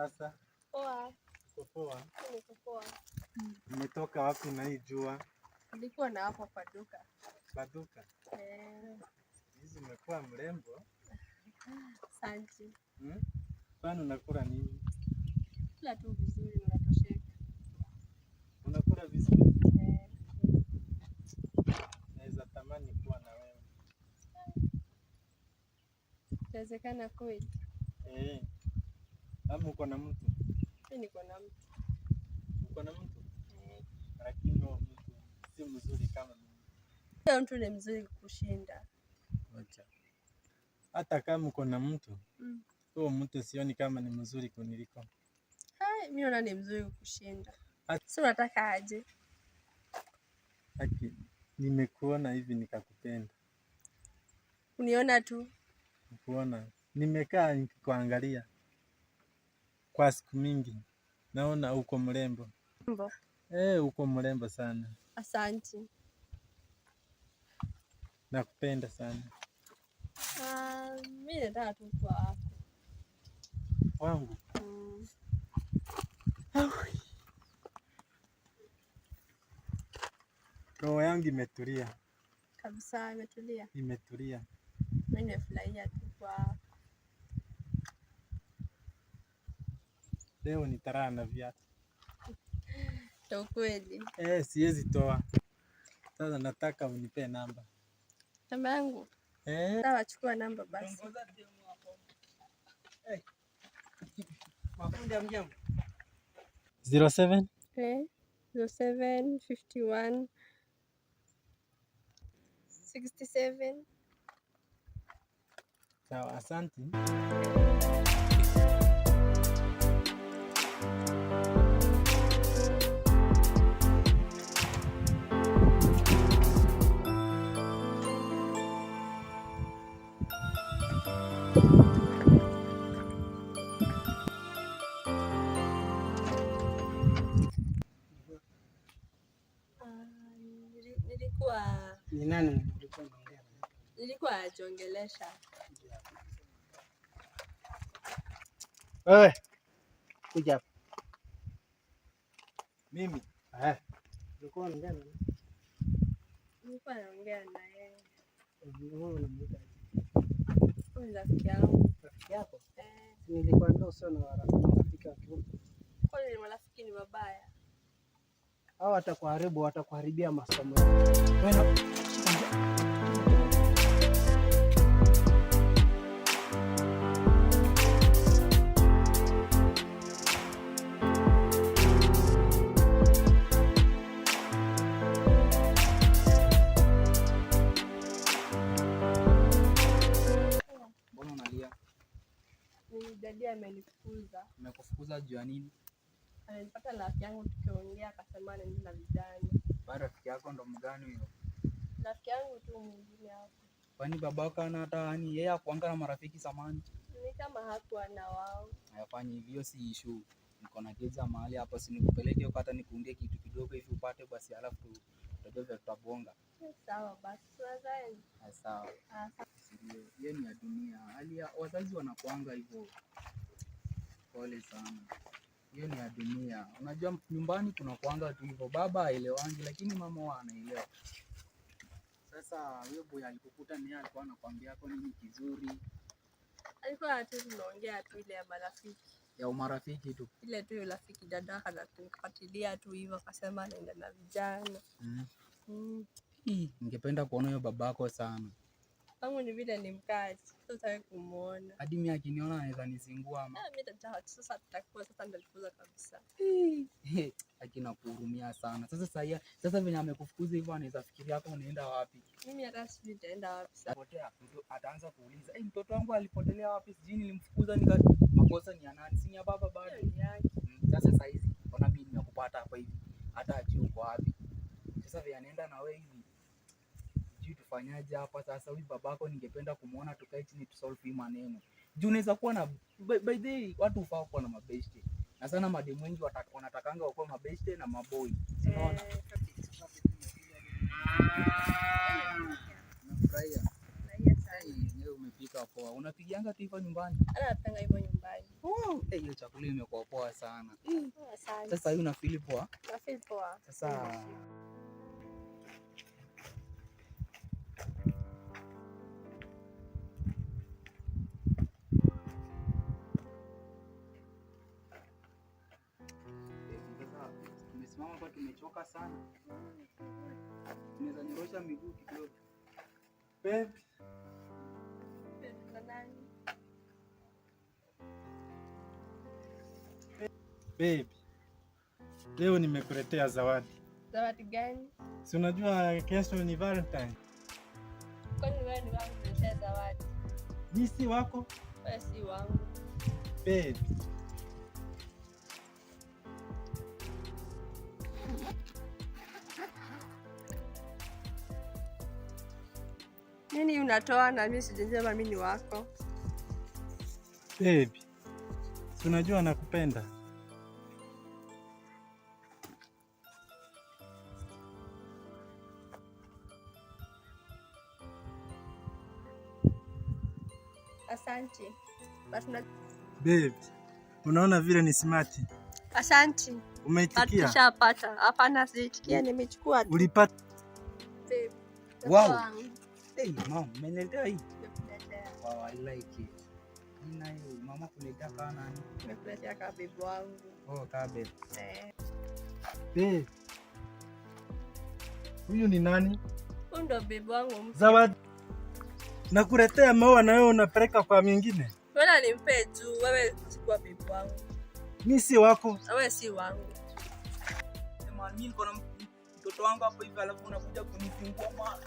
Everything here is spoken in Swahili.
Sasa poa. Poa. Niko poa. Umetoka wapi na hii jua? Nilikuwa na hapo kwa duka. Kwa duka? Hizi umekuwa mrembo. Asante. Kwani unakula nini? Kula tu vizuri, unatosheka. Unakula vizuri? Naweza tamani kuwa na wewe. Inawezekana kweli? Ama uko na mtu? Mimi niko na mtu. Uko na mtu? Lakini huyo mtu si mzuri kama mimi. Huyo mtu ni mzuri kukushinda. Acha. Hata kama uko na mtu, huyo mtu sioni kama ni mzuri kuniliko. Mimi naona ni mzuri kukushinda. Sasa unataka aje? Haki, nimekuona hivi nikakupenda. Uniona tu? Kuona. Nimekaa nikikuangalia kwa siku mingi. Naona uko mrembo. Mrembo? Uko mrembo sana. Asante. Nakupenda sana. Mimi nataka tu kwa wako. Wangu? Roho yangu imetulia. Kabisa imetulia. Imetulia. Mimi nimefurahia tu kwa wako. Leo nitaraa na viatu. Ndio kweli. Siwezi toa. Sasa nataka unipe namba. Namba yangu? Sawa, chukua namba basi. 07 0751 67. Sawa, asante. Ni nani ulikuwa unaongea? Nilikuwa najiongelesha. Wewe kuja hapa. Mimi? Ulikuwa unaongea na nani? Nilikuwa naongea na yeye. Wewe unamwita aje? Huyu rafiki yangu. Rafiki yako? Nilikwambia usio na rafiki wa kiume. Kwani marafiki ni mabaya? Hao watakuharibu, watakuharibia masomo. Mbona unalia? Ni dada amenifukuza. Amekufukuza juu ya nini? Alipata rafiki yangu tukiongea akasema anaenda na vijana. Bado rafiki yako ndo mgani huyo? Rafiki yangu tu mwingine hapo. Kwani babaka ana hata yani yeye hakuanga na marafiki zamani? Ni kama hakuwa na wao. Hayafanyi hivyo, si issue. Niko na giza mahali hapa, si nikupeleke huko hata nikuundie kitu kidogo hivi upate basi, alafu tutajua vile tutabonga. Sawa basi, tunazaeni. Sawa. Hiyo ni ya dunia. Hali ya wazazi wanakuanga hivyo. Pole sana. Hiyo ni ya dunia. Unajua nyumbani kuna kuanga tu hivyo. Baba haelewangi lakini mama huwa anaelewa. Sasa huyo boy alikukuta ni alikuwa anakuambia hapo nini kizuri? Alikuwa tu tunaongea tu ile ya marafiki. Ya umarafiki tu. Ile tu rafiki dada akanifuatilia tu hivyo akasema anaenda na vijana. Ningependa kuona huyo babako sana. Kama ni vile ni mkali, sitaki kumuona. Hadi mimi akiniona anaweza nisingua ama. Mimi nataka sasa tutakuwa sasa ndalifuza kabisa. Akina kuhurumia sana. Sasa venye amekufukuza hivyo anaweza fikiria hapo unaenda wapi? Mimi hata sijui nitaenda wapi sasa. Potea, ataanza kuuliza, mtoto wangu alipotelea wapi? Sijui nilimfukuza makosa ni ya nani? Si ya baba bado. Sasa hizi ona mimi nimekupata hapa hivi. Hata ajui uko wapi. Sasa vile anaenda na wewe hivi. Tufanyaje hapa sasa? Huyu babako ningependa kumuona tukae chini tusolve hii maneno. Juu unaweza kuwa na by the way watu hufaa kuwa na mabeshte. Na sana mademu wengi wanatakanga wakuwa mabeshte na maboy. Unaona? Nafurahia. Leo umepika imefika poa. Unapigianga tu hivyo nyumbani? Anapanga hivyo nyumbani. Hiyo chakula imekuwa poa sana. Asante. Sasa hiyo una feel poa? Na feel poa. Sasa tumesimama hapa tumechoka sana. Tunaweza nyorosha miguu kidogo. Babe. Babe. Leo nimekuletea zawadi. Zawadi gani? Si unajua kesho ni Valentine. Kwani wewe ni wangu kuletea zawadi? Mimi si wako? Wewe si wangu. Babe. Nini unatoa na mimi sijasema mimi ni wako? Babe. Si unajua nakupenda. Asante. Babe. Unaona vile ni smart. Asante. Umeitikia? Nishapata. Hapana, siitikia, nimechukua tu. Ulipata? Babe. Wow. Hey mom, umeniletea hii? Nimekuletea. Wow, I like it. Nina hiyo mama kuletea kana nani? Nimekuletea kwa babe wangu. Oh, kabe. Babe. Huyu ni nani? Huyu ndo babe wangu mpya. Zawadi. Nakuletea maua na wewe unapeleka kwa mwingine. Wewe nimpe tu, wewe si kwa babe wangu. Mimi si wako. Wewe si wangu. Mimi niko na mtoto wangu hapo hivi alafu unakuja kunifungua mama.